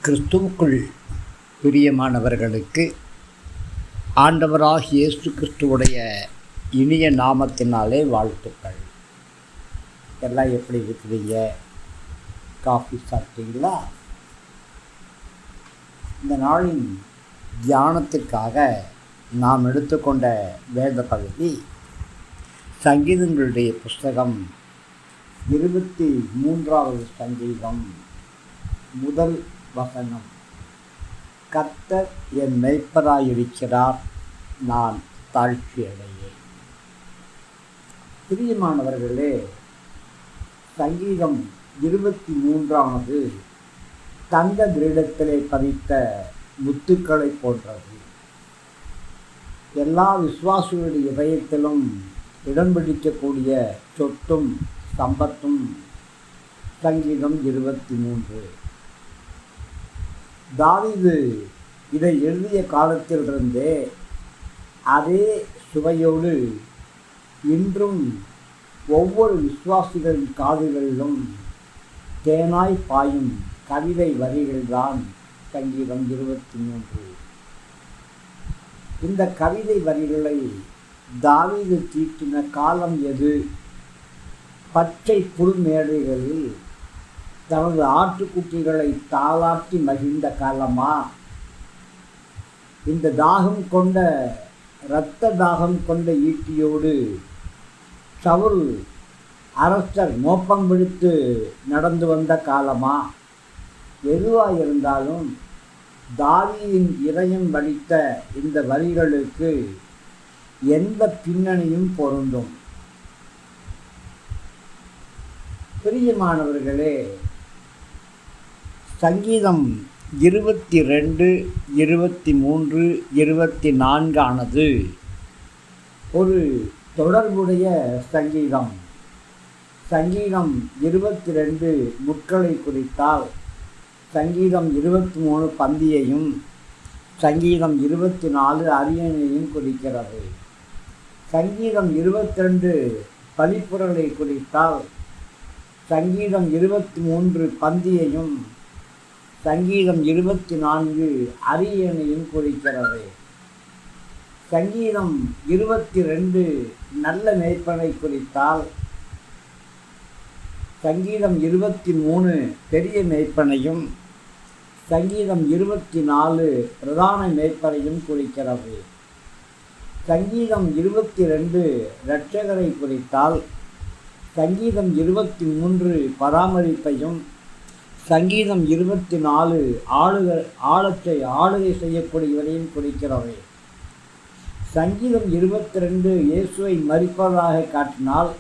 கிறிஸ்துவுக்குள் பிரியமானவர்களுக்கு ஆண்டவராகிய இயேசு கிறிஸ்துவுடைய இனிய நாமத்தினாலே வாழ்த்துக்கள். எல்லாம் எப்படி இருக்கிறீங்க? காஃபி சாப்பிட்டீங்களா? இந்த நாளின் தியானத்திற்காக நாம் எடுத்துக்கொண்ட வேத பகுதி சங்கீதங்களுடைய புஸ்தகம் 23வது சங்கீதம் முதல் வசனம். கர்த்தர் என் மேய்ப்பராயிருக்கிறார், நான் தாழ்ச்சி அடையேன். பிரியமானவர்களே, சங்கீதம் 23வது தங்க கிரீடத்திலே பதித்த முத்துக்களை போன்றது. எல்லா விசுவாசிகளுடைய இதயத்திலும் இடம் பிடிக்கக்கூடிய சொத்தும் சம்பத்தும் சங்கீதம் 23. தாவீது இதை எழுதிய காலத்திலிருந்தே அதே சுவையோடு இன்றும் ஒவ்வொரு விசுவாசிகளின் காதுகளிலும் தேனாய் பாயும் கவிதை வரிகள்தான் சங்கீதம் 23. இந்த கவிதை வரிகளை தாவீது தீட்டின காலம் எது? பச்சை புல் மேடைகளில் தனது ஆட்டுக்குட்டிகளை தாளாட்டி மகிழ்ந்த காலமா? இந்த தாகம் கொண்ட இரத்த தாகம் கொண்ட ஈட்டியோடு சவுல் அரசர் மோப்பம் பிடித்து நடந்து வந்த காலமா? எதுவாக இருந்தாலும் தாவீதின் இதயம் வடித்த இந்த வரிகளுக்கு எந்த பின்னணியும் பொருந்தும். பிரியமானவர்களே, சங்கீதம் 22, 23, 24 ஆனது ஒரு தொடர்புடைய சங்கீதம். சங்கீதம் 22 முட்களை குறித்தால் சங்கீதம் 23 பந்தியையும் சங்கீதம் 24 அரியணையும் குறிக்கிறது. சங்கீதம் 22 பலிப்புறலை குறித்தால் சங்கீதம் 23 பந்தியையும் சங்கீதம் 24 அரியணையும் குறிக்கிறது. சங்கீதம் 22 நல்ல மேய்ப்பனை குறித்தால் சங்கீதம் 23 பெரிய மேய்ப்பனையும் சங்கீதம் 24 பிரதான மேய்ப்பனையும் குறிக்கிறது. சங்கீதம் 22 இரட்சகரை குறித்தால் சங்கீதம் 23 பராமரிப்பையும் சங்கீதம் 24 ஆளுகை செய்யக்கூடியவரையும் குறிக்கிறது. சங்கீதம் 22 இயேசுவை மரிப்பதாக காட்டினால்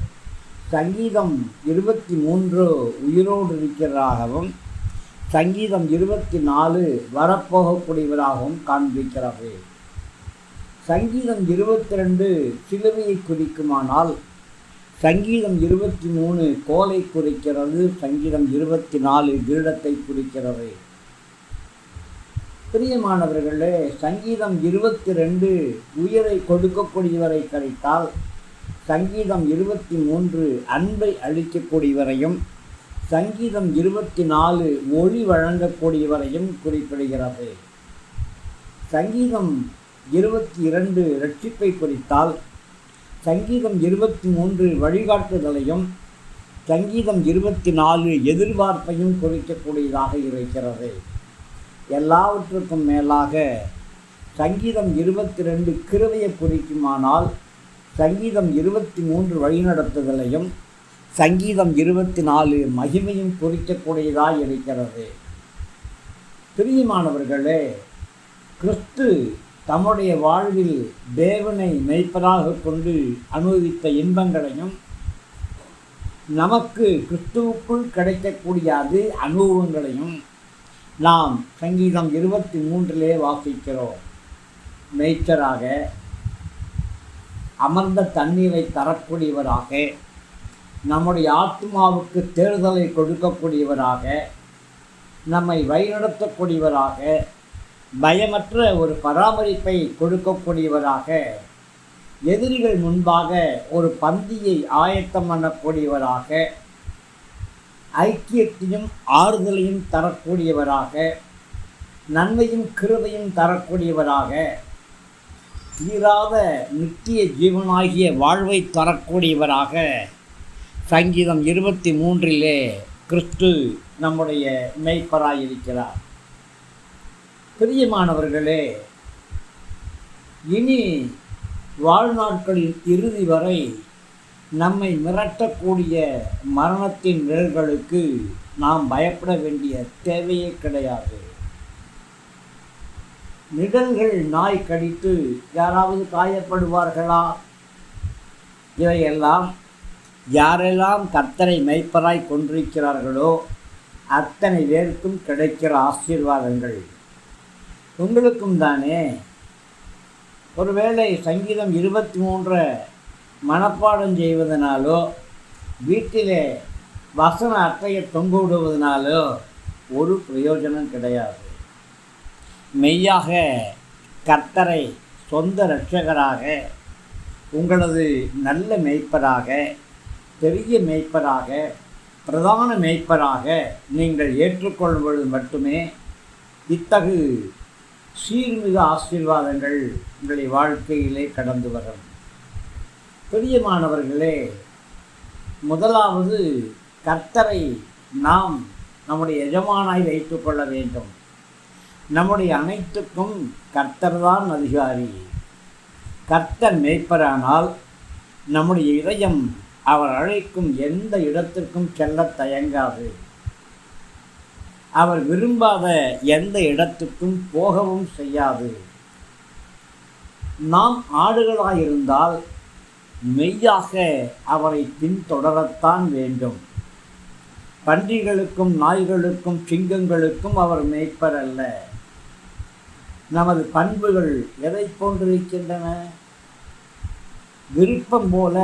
சங்கீதம் 23 உயிரோடு இருக்கிறதாகவும் சங்கீதம் 24 வரப்போகக்கூடியவராகவும் காண்பிக்கிறது. சங்கீதம் 22 சிலுவையை குறிக்குமானால் சங்கீதம் 23 கோலை குறிக்கிறது. சங்கீதம் 24 கிரீடத்தை குறிக்கிறது. பிரியமானவர்களே, சங்கீதம் 22 உயிரை கொடுக்கக்கூடியவரை கழித்தால் சங்கீதம் 23 அன்பை அளிக்கக்கூடியவரையும் சங்கீதம் 24 ஒளி வழங்கக்கூடியவரையும் குறிப்பிடுகிறது. சங்கீதம் 22 இரட்சிப்பை குறித்தால் சங்கீதம் 23 வழிகாட்டுதலையும் சங்கீதம் 24 எதிர்பார்ப்பையும் குறிக்கக்கூடியதாக இருக்கிறது. எல்லாவற்றுக்கும் மேலாக சங்கீதம் 22 கிருபையை குறிக்குமானால் சங்கீதம் 23 வழிநடத்துதலையும் சங்கீதம் 24 மகிமையும் குறிக்கக்கூடியதாக இருக்கிறது. பிரியமானவர்களே, கிறிஸ்து தம்முடைய வாழ்வில் தேவனை மெய்ப்பராக கொண்டு அனுபவித்த இன்பங்களையும் நமக்கு கிறிஸ்துவுக்குள் கிடைக்கக்கூடிய அதே அனுபவங்களையும் நாம் சங்கீதம் 23 வாசிக்கிறோம். மேய்ச்சராக, அமர்ந்த தண்ணீரை தரக்கூடியவராக, நம்முடைய ஆத்மாவுக்கு தேர்தலை கொடுக்கக்கூடியவராக, நம்மை வழிநடத்தக்கூடியவராக, பயமற்ற ஒரு பராமரிப்பை கொடுக்கக்கூடியவராக, எதிரிகள் முன்பாக ஒரு பந்தியை ஆயத்தம் பண்ணக்கூடியவராக, ஐக்கியத்தையும் ஆறுதலையும் தரக்கூடியவராக, நன்மையும் கிருபையும் தரக்கூடியவராக, தீராத நித்திய ஜீவனாகிய வாழ்வை தரக்கூடியவராக சங்கீதம் 23 கிறிஸ்து நம்முடைய மெய்ப்பராயிருக்கிறார். பிரியமானவர்களே, இனி வாழ்நாட்களின் இறுதி வரை நம்மை மிரட்டக்கூடிய மரணத்தின் நிழல்களுக்கு நாம் பயப்பட வேண்டிய தேவையே கிடையாது. நிழல்கள் நாய் கடித்து யாராவது காயப்படுவார்களா? இவையெல்லாம் யாரெல்லாம் கர்த்தரை மெய்ப்பராய் கொண்டிருக்கிறார்களோ அத்தனை பேருக்கும் கிடைக்கிற ஆசீர்வாதங்கள் உங்களுக்கும் தானே. ஒருவேளை சங்கீதம் 23 மனப்பாடம் செய்வதனாலோ வீட்டிலே வசன அட்டையை தொங்க விடுவதனாலோ ஒரு பிரயோஜனம் கிடையாது. மெய்யாக கர்த்தரை சொந்த இரட்சகராக, உங்களது நல்ல மெய்ப்பராக, பெரிய மெய்ப்பராக, பிரதான மெய்ப்பராக நீங்கள் ஏற்றுக்கொள்ளும் பொழுது மட்டுமே இத்தகு சீர்மிகு ஆசீர்வாதங்கள் உங்களுடைய வாழ்க்கையிலே கடந்து வரும். பிரியமானவர்களே, முதலாவது கர்த்தரை நாம் நம்முடைய எஜமானாய் வைத்துக்கொள்ள வேண்டும். நம்முடைய அனைத்துக்கும் கர்த்தர்தான் அதிகாரி. கர்த்தர் மேய்ப்பரானால் நம்முடைய இதயம் அவர் அழைக்கும் எந்த இடத்திற்கும் செல்ல தயங்காது. அவர் விரும்பாத எந்த இடத்துக்கும் போகவும் செய்யாது. நாம் ஆடுகளாயிருந்தால் மெய்யாக அவரை பின்தொடரத்தான் வேண்டும். பன்றிகளுக்கும் நாய்களுக்கும் சிங்கங்களுக்கும் அவர் மேய்ப்பர் அல்ல. நமது பண்புகள் எதை போன்றிருக்கின்றன? விருப்பம் போல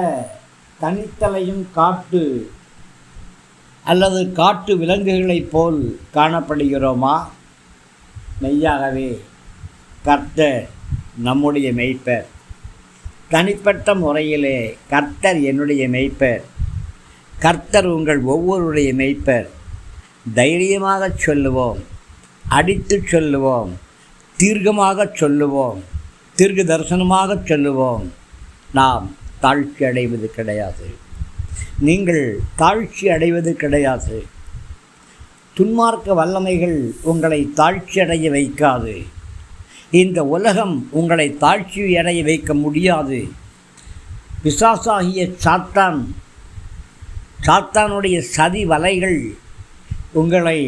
தனித்தலையும் காட்டு அல்லது காட்டு விலங்குகளைப் போல் காணப்படுகிறோமா? மெய்யாகவே கர்த்தர் நம்முடைய மெய்ப்பர். தனிப்பட்ட முறையிலே கர்த்தர் என்னுடைய மெய்ப்பர். கர்த்தர் உங்கள் ஒவ்வொருடைய மெய்ப்பர். தைரியமாக சொல்லுவோம், அடித்து சொல்லுவோம், தீர்க்கமாக சொல்லுவோம், தீர்க்க தரிசனமாக சொல்லுவோம். நாம் தாழ்ச்சி அடைவது கிடையாது. நீங்கள் தாழ்ச்சி அடைவது கிடையாது. துன்மார்க்க வல்லமைகள் உங்களை தாழ்ச்சி அடைய வைக்காது. இந்த உலகம் உங்களை தாழ்ச்சி அடைய வைக்க முடியாது. பிசாசாகிய சாத்தானுடைய சதி வலைகள் உங்களை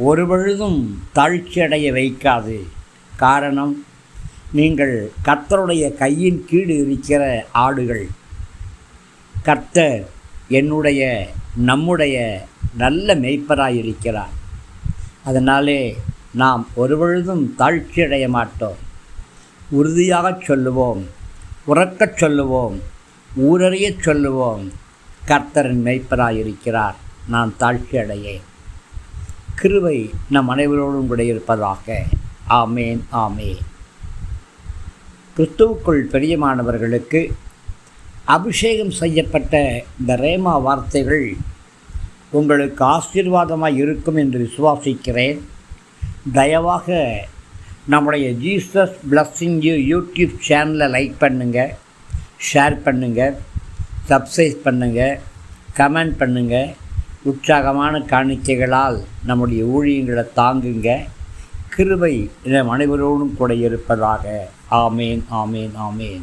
ஒருபொழுதும் தாழ்ச்சி அடைய வைக்காது. காரணம், நீங்கள் கர்த்தருடைய கையின் கீழ் இருக்கிற ஆடுகள். கர்த்தர் நம்முடைய நல்ல மெய்ப்பராயிருக்கிறார். அதனாலே நாம் ஒருபொழுதும் தாழ்ச்சி அடைய மாட்டோம். உறுதியாகச் சொல்லுவோம், உறக்கச் சொல்லுவோம், ஊரறியச் சொல்லுவோம், கர்த்தரின் மெய்ப்பராயிருக்கிறார், நான் தாழ்ச்சி அடையேன். கிருபை நம் அனைவரோடும் கூட இருப்பதாக. ஆமேன், ஆமேன். கிறிஸ்துவுக்குள் பிரியமானவர்களுக்கு அபிஷேகம் செய்யப்பட்ட இந்த ரேமா வார்த்தைகள் உங்களுக்கு ஆசீர்வாதமாக இருக்கும் என்று விசுவாசிக்கிறேன். தயவாக நம்முடைய ஜீசஸ் பிளஸ்ஸிங் யூ யூடியூப் சேனலை லைக் பண்ணுங்கள், ஷேர் பண்ணுங்கள், சப்ஸ்கிரைப் பண்ணுங்கள், கமெண்ட் பண்ணுங்கள். உற்சாகமான காணிக்கைகளால் நம்முடைய ஊழியங்களை தாங்குங்க. கிருபை நம் அனைவரோடும் கூட இருப்பதாக. ஆமேன், ஆமேன், ஆமேன்.